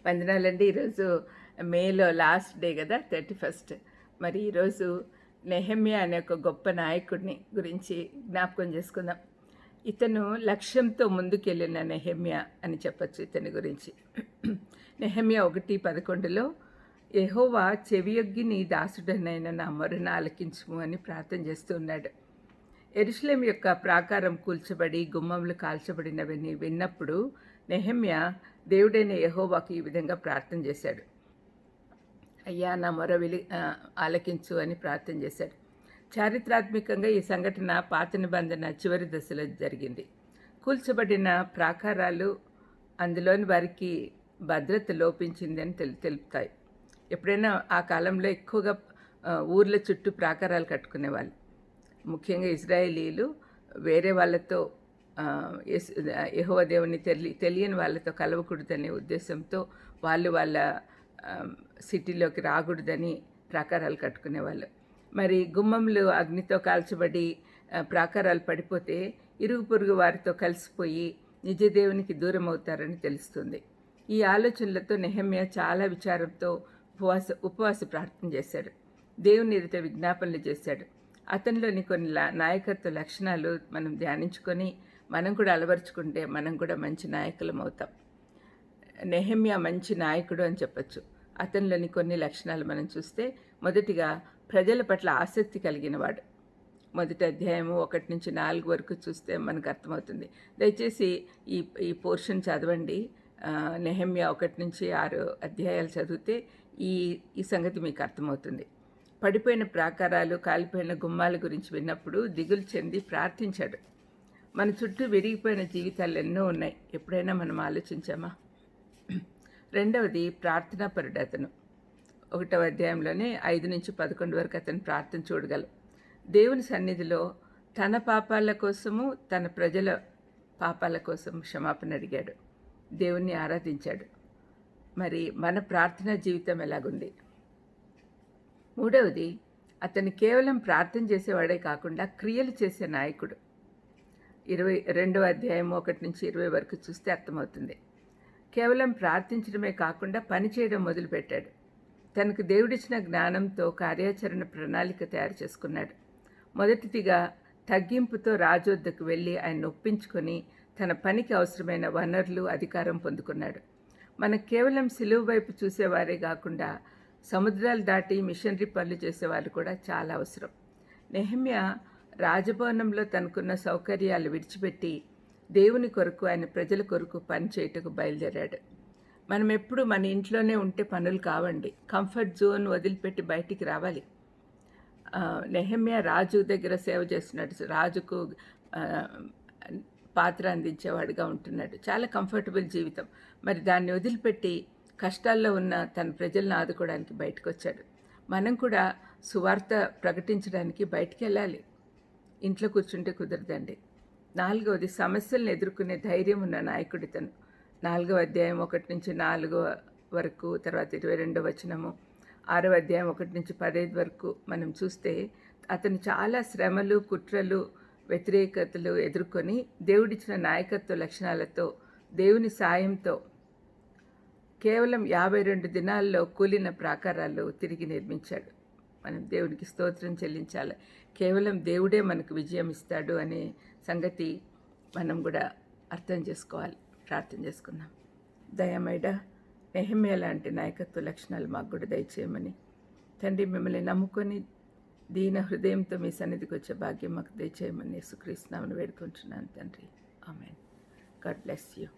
వందనాలండి. ఈరోజు మేలో లాస్ట్ డే కదా, 31. మరి ఈరోజు నెహెమ్యా అనే ఒక గొప్ప నాయకుడిని గురించి జ్ఞాపకం చేసుకుందాం. ఇతను లక్ష్యంతో ముందుకెళ్ళిన నెహెమ్యా అని చెప్పచ్చు ఇతని గురించి. నెహెమ్యా 1:11లో యెహోవా చెవియొగ్గి నీ దాసుడనైన నా మొరను ఆలకించుము అని ప్రార్థన చేస్తూ ఉన్నాడు. యెరూషలేం యొక్క ప్రాకారం కూల్చబడి గుమ్మములు కాల్చబడినవని విన్నప్పుడు నెహెమ్యా దేవుడైన యెహోవాకు ఈ విధంగా ప్రార్థన చేశాడు. అయ్యా నా మొర ఆలకించు అని ప్రార్థన చేశాడు. చారిత్రాత్మకంగా ఈ సంఘటన పాత నిబంధన చివరి దశలో జరిగింది. కూల్చబడిన ప్రాకారాలు అందులోని వారికి భద్రత లోపించిందని తెలుపుతాయి. ఎప్పుడైనా ఆ కాలంలో ఎక్కువగా ఊర్ల చుట్టూ ప్రాకారాలు కట్టుకునేవాళ్ళు. ముఖ్యంగా ఇజ్రాయేలీలు వేరే వాళ్ళతో యెహోవా దేవుని తెలియని వాళ్ళతో కలవకూడదనే ఉద్దేశంతో వాళ్ళ సిటీలోకి రాకూడదని ప్రాకారాలు కట్టుకునేవాళ్ళు. మరి గుమ్మములు అగ్నితో కాల్చబడి ప్రాకారాలు పడిపోతే ఇరుగు పొరుగు వారితో కలిసిపోయి నిజదేవునికి దూరం అవుతారని తెలుస్తుంది. ఈ ఆలోచనలతో నెహెమ్యా చాలా విచారంతో ఉపవాస ప్రార్థన చేశాడు. దేవుని ఎదుట విజ్ఞాపనలు చేశాడు. అతనిలోని కొన్ని నాయకత్వ లక్షణాలు మనం ధ్యానించుకొని మనం కూడా అలవరుచుకుంటే మనం కూడా మంచి నాయకులం అవుతాం. నెహెమ్యా మంచి నాయకుడు అని చెప్పచ్చు. అతనిలోని కొన్ని లక్షణాలు మనం చూస్తే, మొదటిగా ప్రజల పట్ల ఆసక్తి కలిగినవాడు. మొదటి అధ్యాయము 1-4 వరకు చూస్తే మనకు అర్థమవుతుంది. దయచేసి ఈ పోర్షన్ చదవండి. నెహెమ్యా 1-6 అధ్యాయాలు చదివితే ఈ సంగతి మీకు అర్థమవుతుంది. పడిపోయిన ప్రాకారాలు, కాలిపోయిన గుమ్మాల గురించి విన్నప్పుడు దిగులు చెంది ప్రార్థించాడు. మన చుట్టూ విరిగిపోయిన జీవితాలు ఎన్నో ఉన్నాయి. ఎప్పుడైనా మనం ఆలోచించామా? రెండవది ప్రార్థనాపరుడు అతను. 1వ అధ్యాయంలోనే 5-11 వరకు అతను ప్రార్థన చూడగలం. దేవుని సన్నిధిలో తన పాపాల కోసము, తన ప్రజల పాపాల కోసం క్షమాపణ అడిగాడు. దేవుణ్ణి ఆరాధించాడు. మరి మన ప్రార్థనా జీవితం ఎలాగుంది? మూడవది, అతను కేవలం ప్రార్థన చేసేవాడే కాకుండా క్రియలు చేసే నాయకుడు. 22వ అధ్యాయం 1-20 వరకు చూస్తే అర్థమవుతుంది. కేవలం ప్రార్థించడమే కాకుండా పని చేయడం మొదలుపెట్టాడు. తనకు దేవుడిచ్చిన జ్ఞానంతో కార్యాచరణ ప్రణాళిక తయారు చేసుకున్నాడు. మొదటిదిగా తగ్గింపుతో రాజొద్దకు వెళ్ళి ఆయన ఒప్పించుకొని తన పనికి అవసరమైన వనరులు, అధికారం పొందుకున్నాడు. మనకు కేవలం సిలువ వైపు చూసేవారే కాకుండా సముద్రాలు దాటి మిషనరీ పనులు చేసేవాళ్ళు కూడా చాలా అవసరం. నెహెమ్యా రాజభవనంలో తనకున్న సౌకర్యాలు విడిచిపెట్టి దేవుని కొరకు, ఆయన ప్రజల కొరకు పని చేయుటకు బయలుదేరాడు. మనం ఎప్పుడు మన ఇంట్లోనే ఉంటే పనులు కావండి. కంఫర్ట్ జోన్ వదిలిపెట్టి బయటికి రావాలి. నెహెమ్యా రాజు దగ్గర సేవ చేస్తున్నాడు. రాజుకు పాత్ర అందించేవాడిగా ఉంటున్నాడు. చాలా కంఫర్టబుల్ జీవితం. మరి దాన్ని వదిలిపెట్టి కష్టాల్లో ఉన్న తన ప్రజలను ఆదుకోవడానికి బయటకు వచ్చాడు. మనం కూడా సువార్త ప్రకటించడానికి బయటికి వెళ్ళాలి. ఇంట్లో కూర్చుంటే కుదరదండి. 4వది, సమస్యలను ఎదుర్కొనే ధైర్యం ఉన్న నాయకుడి తను. 4వ అధ్యాయం 1-4 వరకు, తర్వాత 22వ వచనము, 6వ అధ్యాయం 1-15 వరకు మనం చూస్తే అతను చాలా శ్రమలు, కుట్రలు, వ్యతిరేకతలు ఎదుర్కొని దేవుడిచ్చిన నాయకత్వ లక్షణాలతో, దేవుని సాయంతో కేవలం 52 దినాల్లో కూలిన ప్రాకారాలు తిరిగి నిర్మించాడు. మనం దేవునికి స్తోత్రం చెల్లించాలి. కేవలం దేవుడే మనకు విజయం ఇస్తాడు అనే సంగతి మనం కూడా అర్థం చేసుకోవాలి. ప్రార్థన చేసుకుందాం. దయమైడ నెహెమ్యా లాంటి నాయకత్వ లక్షణాలు మాకు కూడా దయచేయమని తండ్రి, మిమ్మల్ని నమ్ముకొని దీన హృదయంతో మీ సన్నిధికి వచ్చే భాగ్యం మాకు దయచేయమని యేసుక్రీస్తు నామమున వేడుకుంటున్నాను తండ్రి. ఆమేన్. God bless you.